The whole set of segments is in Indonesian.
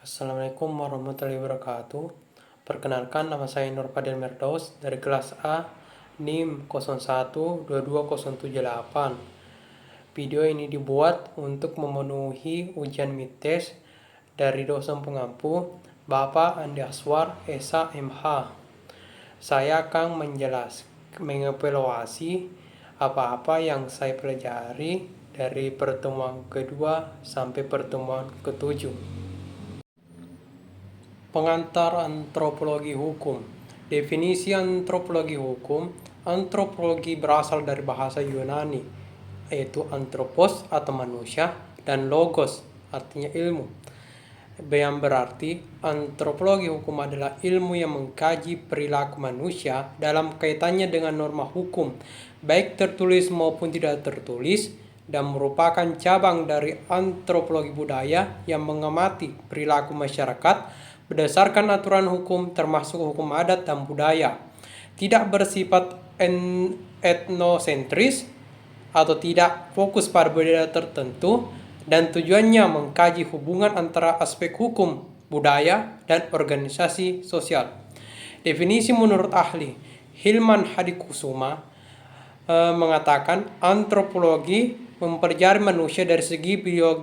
Assalamualaikum warahmatullahi wabarakatuh. Perkenalkan, nama saya Nur Fadil Merdaus dari kelas A NIM 012278. Video ini dibuat untuk memenuhi ujian midtest dari dosen pengampu Bapak Andi Aswar Esa MH. Saya akan mengevaluasi apa-apa yang saya pelajari dari pertemuan kedua sampai pertemuan ketujuh. Pengantar antropologi hukum. Definisi antropologi hukum. Antropologi berasal dari bahasa Yunani, yaitu anthropos atau manusia, dan logos artinya ilmu. Yang berarti antropologi hukum adalah ilmu yang mengkaji perilaku manusia dalam kaitannya dengan norma hukum, baik tertulis maupun tidak tertulis, dan merupakan cabang dari antropologi budaya yang mengamati perilaku masyarakat berdasarkan aturan hukum termasuk hukum adat dan budaya. Tidak bersifat etnosentris atau tidak fokus pada budaya tertentu, dan tujuannya mengkaji hubungan antara aspek hukum, budaya, dan organisasi sosial. Definisi menurut ahli Hilman Hadikusuma mengatakan antropologi mempelajari manusia dari segi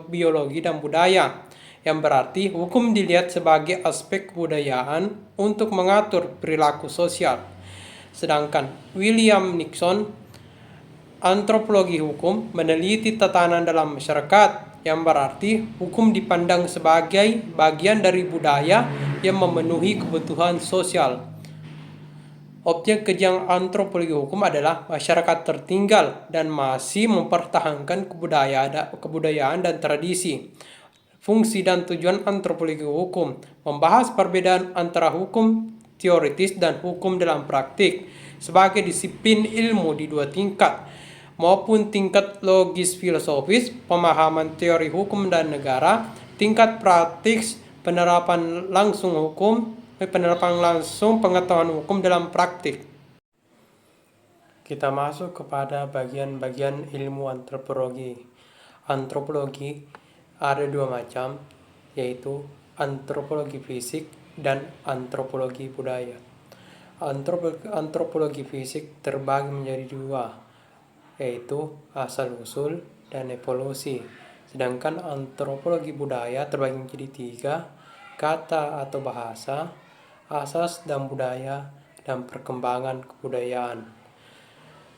biologi dan budaya, yang berarti hukum dilihat sebagai aspek kebudayaan untuk mengatur perilaku sosial. Sedangkan William Nixon, antropologi hukum meneliti tatanan dalam masyarakat, yang berarti hukum dipandang sebagai bagian dari budaya yang memenuhi kebutuhan sosial. Objek kajian antropologi hukum adalah masyarakat tertinggal dan masih mempertahankan kebudayaan dan tradisi. Fungsi dan tujuan antropologi hukum membahas perbedaan antara hukum teoritis dan hukum dalam praktik sebagai disiplin ilmu di dua tingkat, maupun tingkat logis filosofis, pemahaman teori hukum dan negara, tingkat praktis penerapan langsung pengetahuan hukum dalam praktik. Kita masuk kepada bagian-bagian ilmu antropologi. Antropologi ada dua macam, yaitu antropologi fisik dan antropologi budaya. Antropologi fisik terbagi menjadi dua, yaitu asal-usul dan evolusi. Sedangkan antropologi budaya terbagi menjadi tiga, kata atau bahasa, asas dan budaya, dan perkembangan kebudayaan.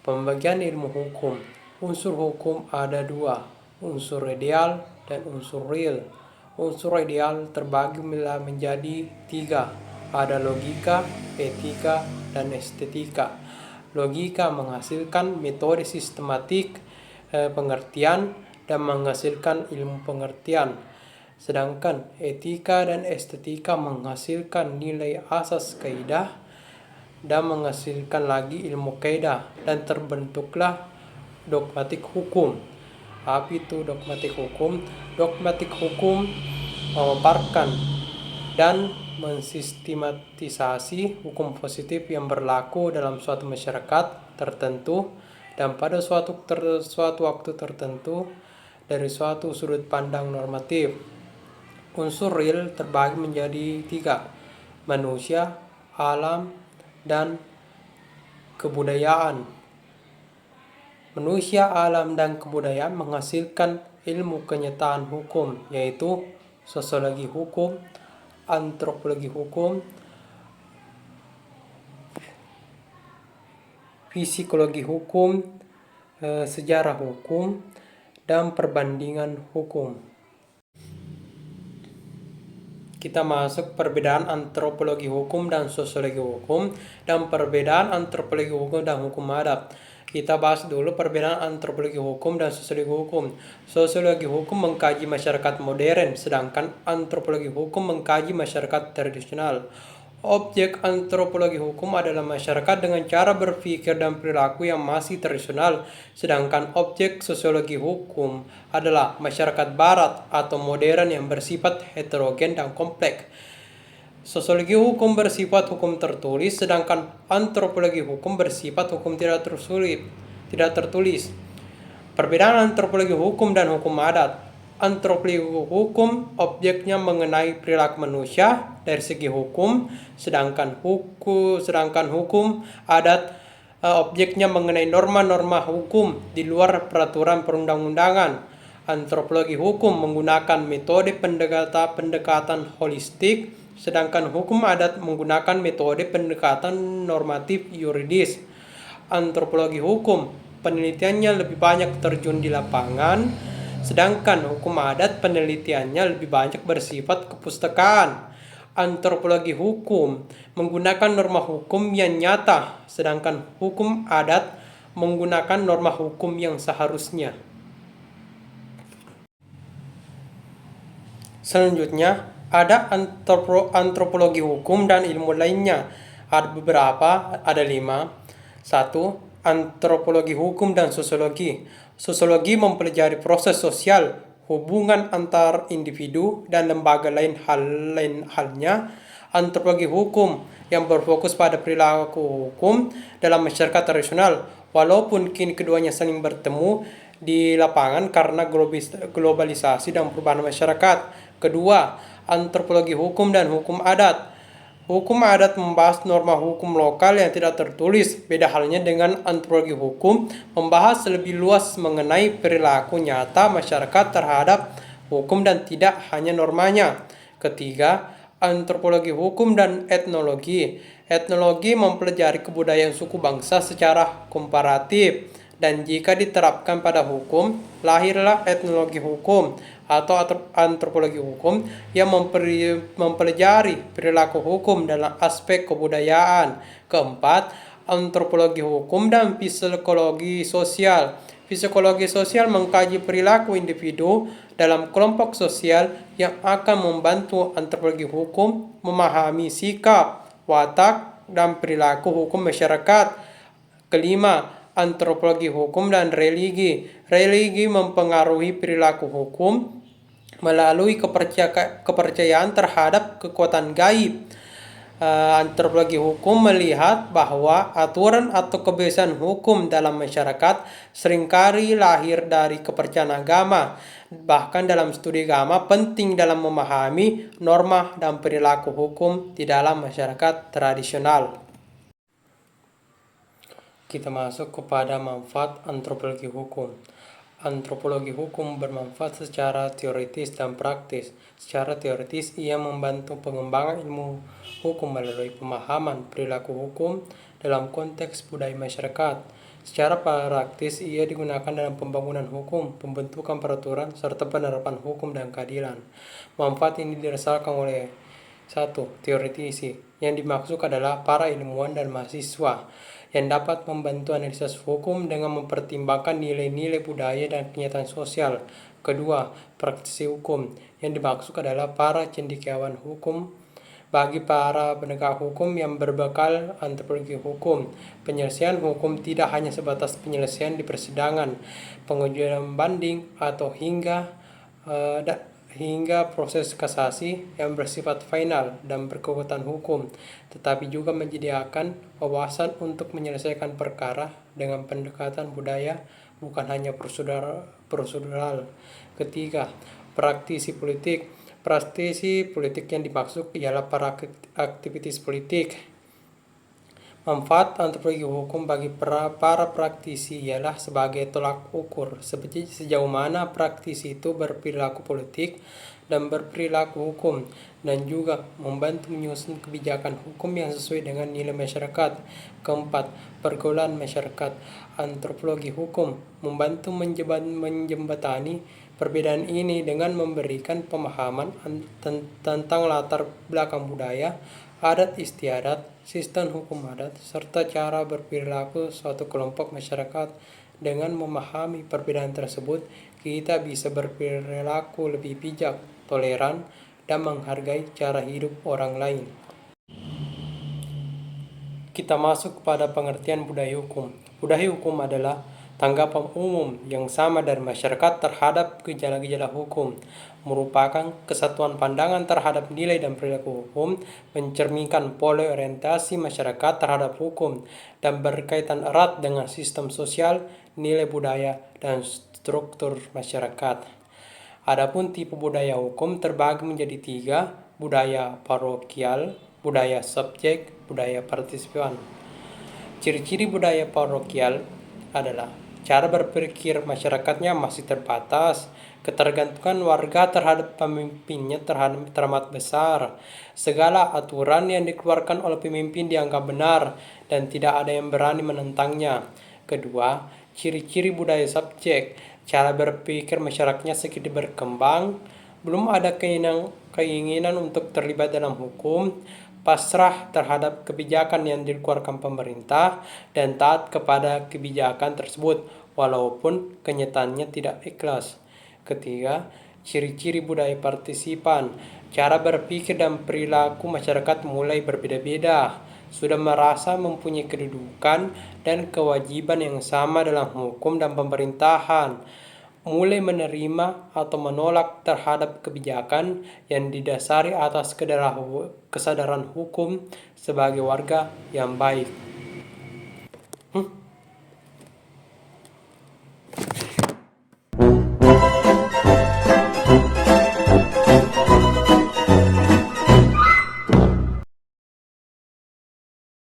Pembagian ilmu hukum. Unsur hukum ada dua, unsur ideal dan unsur real. Unsur ideal terbagi menjadi tiga, ada logika, etika, dan estetika. Logika menghasilkan metode sistematik pengertian dan menghasilkan ilmu pengertian. Sedangkan etika dan estetika menghasilkan nilai asas kaidah dan menghasilkan lagi ilmu kaidah, dan terbentuklah dogmatik hukum. Apa itu dogmatik hukum? Dogmatik hukum memaparkan dan mensistematisasi hukum positif yang berlaku dalam suatu masyarakat tertentu dan pada suatu waktu tertentu dari suatu sudut pandang normatif. Unsur real terbagi menjadi tiga, manusia, alam, dan kebudayaan. Manusia, alam, dan kebudayaan menghasilkan ilmu kenyataan hukum, yaitu sosiologi hukum, antropologi hukum, psikologi hukum, sejarah hukum, dan perbandingan hukum. Kita masuk perbedaan antropologi hukum dan sosiologi hukum, dan perbedaan antropologi hukum dan hukum adat. Kita bahas dulu perbedaan antropologi hukum dan sosiologi hukum. Sosiologi hukum mengkaji masyarakat modern, sedangkan antropologi hukum mengkaji masyarakat tradisional. Objek antropologi hukum adalah masyarakat dengan cara berpikir dan perilaku yang masih tradisional, sedangkan objek sosiologi hukum adalah masyarakat barat atau modern yang bersifat heterogen dan kompleks. Sosiologi hukum bersifat hukum tertulis, sedangkan antropologi hukum bersifat hukum tidak tertulis. Perbedaan antropologi hukum dan hukum adat. Antropologi hukum objeknya mengenai perilaku manusia dari segi hukum, sedangkan hukum adat objeknya mengenai norma-norma hukum di luar peraturan perundang-undangan. Antropologi hukum menggunakan metode pendekatan holistik, sedangkan hukum adat menggunakan metode pendekatan normatif yuridis. Antropologi hukum penelitiannya lebih banyak terjun di lapangan, sedangkan hukum adat penelitiannya lebih banyak bersifat kepustakaan. Antropologi hukum menggunakan norma hukum yang nyata, sedangkan hukum adat menggunakan norma hukum yang seharusnya. Selanjutnya, ada antropologi hukum dan ilmu lainnya. Ada beberapa, ada 5. 1. Antropologi hukum dan sosiologi. Sosiologi mempelajari proses sosial, hubungan antar individu dan lembaga lain halnya. Antropologi hukum yang berfokus pada perilaku hukum dalam masyarakat tradisional, walaupun kini keduanya saling bertemu di lapangan karena globalisasi dan perubahan masyarakat. Kedua, antropologi hukum dan hukum adat. Hukum adat membahas norma hukum lokal yang tidak tertulis. Beda halnya dengan antropologi hukum, membahas lebih luas mengenai perilaku nyata masyarakat terhadap hukum dan tidak hanya normanya. Ketiga, antropologi hukum dan etnologi. Etnologi mempelajari kebudayaan suku bangsa secara komparatif, dan jika diterapkan pada hukum, lahirlah etnologi hukum atau antropologi hukum yang mempelajari perilaku hukum dalam aspek kebudayaan. Keempat, antropologi hukum dan psikologi sosial. Psikologi sosial mengkaji perilaku individu dalam kelompok sosial yang akan membantu antropologi hukum memahami sikap, watak, dan perilaku hukum masyarakat. Kelima, antropologi hukum dan religi. Religi mempengaruhi perilaku hukum melalui kepercayaan terhadap kekuatan gaib. Antropologi hukum melihat bahwa aturan atau kebiasaan hukum dalam masyarakat seringkali lahir dari kepercayaan agama. Bahkan dalam studi agama penting dalam memahami norma dan perilaku hukum di dalam masyarakat tradisional. Kita masuk kepada manfaat antropologi hukum. Antropologi hukum bermanfaat secara teoritis dan praktis. Secara teoritis, ia membantu pengembangan ilmu hukum melalui pemahaman perilaku hukum dalam konteks budaya masyarakat. Secara praktis, ia digunakan dalam pembangunan hukum, pembentukan peraturan, serta penerapan hukum dan keadilan. Manfaat ini dirasakan oleh 1. Teoritisi. Yang dimaksud adalah para ilmuwan dan mahasiswa yang dapat membantu analisis hukum dengan mempertimbangkan nilai-nilai budaya dan kenyataan sosial. Kedua, praktisi hukum. Yang dimaksud adalah para cendekiawan hukum. Bagi para penegak hukum yang berbekal antropologi hukum, penyelesaian hukum tidak hanya sebatas penyelesaian di persidangan, pengujian banding, atau hingga proses kasasi yang bersifat final dan berkekuatan hukum, tetapi juga menyediakan wawasan untuk menyelesaikan perkara dengan pendekatan budaya, bukan hanya prosedural. Ketiga, praktisi politik. Praktisi politik yang dimaksud ialah para aktivis politik. Manfaat antropologi hukum bagi para praktisi ialah sebagai tolak ukur sejauh mana praktisi itu berperilaku politik dan berperilaku hukum, dan juga membantu menyusun kebijakan hukum yang sesuai dengan nilai masyarakat. Keempat, pergaulan masyarakat. Antropologi hukum membantu menjembatani perbedaan ini dengan memberikan pemahaman tentang latar belakang budaya, adat istiadat, sistem hukum adat, serta cara berperilaku suatu kelompok masyarakat. Dengan memahami perbedaan tersebut, kita bisa berperilaku lebih bijak, toleran, dan menghargai cara hidup orang lain. Kita masuk kepada pengertian budaya hukum. Budaya hukum adalah tanggapan umum yang sama dari masyarakat terhadap gejala-gejala hukum, merupakan kesatuan pandangan terhadap nilai dan perilaku hukum, mencerminkan pola orientasi masyarakat terhadap hukum, dan berkaitan erat dengan sistem sosial, nilai budaya, dan struktur masyarakat. Adapun tipe budaya hukum terbagi menjadi 3, budaya parokial, budaya subjek, budaya partisipan. Ciri-ciri budaya parokial adalah cara berpikir masyarakatnya masih terbatas, ketergantungan warga terhadap pemimpinnya teramat besar. Segala aturan yang dikeluarkan oleh pemimpin dianggap benar dan tidak ada yang berani menentangnya. Kedua, ciri-ciri budaya subjek, cara berpikir masyarakatnya sedikit berkembang, belum ada keinginan untuk terlibat dalam hukum, pasrah terhadap kebijakan yang dikeluarkan pemerintah, dan taat kepada kebijakan tersebut, walaupun kenyataannya tidak ikhlas. Ketiga, ciri-ciri budaya partisipan, cara berpikir dan perilaku masyarakat mulai berbeda-beda, sudah merasa mempunyai kedudukan dan kewajiban yang sama dalam hukum dan pemerintahan, mulai menerima atau menolak terhadap kebijakan yang didasari atas kesadaran hukum sebagai warga yang baik.